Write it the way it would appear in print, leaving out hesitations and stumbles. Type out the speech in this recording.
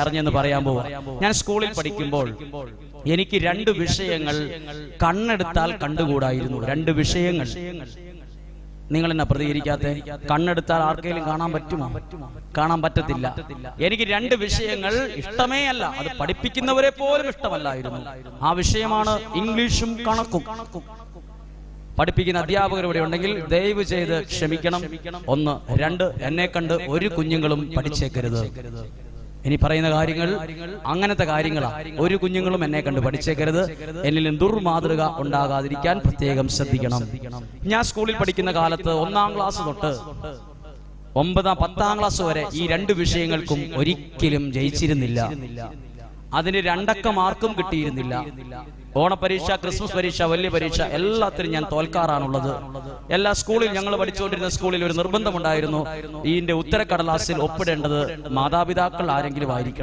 അറിഞ്ഞെന്ന് പറയാൻ പോവാ. ഞാൻ സ്കൂളിൽ പഠിക്കുമ്പോൾ എനിക്ക് 2 വിഷയങ്ങൾ കണ്ണെടുത്താൽ കണ്ടുകൂടായിരുന്നു. 2 വിഷയങ്ങൾ. നിങ്ങൾ എന്നാ പ്രതികരിക്കാത്തെ? കണ്ണെടുത്താൽ ആർക്കെങ്കിലും കാണാൻ പറ്റുമോ? കാണാൻ പറ്റത്തില്ല. എനിക്ക് 2 വിഷയങ്ങൾ ഇഷ്ടമേ അല്ല. അത് പഠിപ്പിക്കുന്നവരെ പോലും ഇഷ്ടമല്ലായിരുന്നു. ആ വിഷയമാണ് ഇംഗ്ലീഷും കണക്കും. പഠിപ്പിക്കുന്ന അധ്യാപകർ ഇവിടെ ഉണ്ടെങ്കിൽ ദയവ് ചെയ്ത് ക്ഷമിക്കണം. 1, 2 എന്നെ കണ്ട് ഒരു കുഞ്ഞുങ്ങളും പഠിച്ചേക്കരുത്. ഇനി പറയുന്ന കാര്യങ്ങൾ അങ്ങനത്തെ കാര്യങ്ങളാണ്. ഒരു കുഞ്ഞുങ്ങളും എന്നെ കണ്ട് പഠിച്ചേക്കരുത്. എന്നിലും ദുർമാതൃക ഉണ്ടാകാതിരിക്കാൻ പ്രത്യേകം ശ്രദ്ധിക്കണം. ഞാൻ സ്കൂളിൽ പഠിക്കുന്ന കാലത്ത് 1ാം ക്ലാസ് തൊട്ട് 9ാം 10ാം ക്ലാസ് വരെ ഈ 2 വിഷയങ്ങൾക്കും ഒരിക്കലും ജയിച്ചിരുന്നില്ല. അതിന് 2 അക്ക മാർക്കും കിട്ടിയിരുന്നില്ല. ഓണപരീക്ഷ, ക്രിസ്മസ് പരീക്ഷ, വലിയ പരീക്ഷ എല്ലാത്തിനും ഞാൻ തോൽക്കാറാണുള്ളത്. എല്ലാ സ്കൂളിൽ ഞങ്ങൾ പഠിച്ചുകൊണ്ടിരുന്ന സ്കൂളിൽ ഒരു നിർബന്ധമുണ്ടായിരുന്നു, ഇതിന്റെ ഉത്തരക്കടലാസിൽ ഒപ്പിടേണ്ടത് മാതാപിതാക്കൾ ആരെങ്കിലും ആയിരിക്കണം.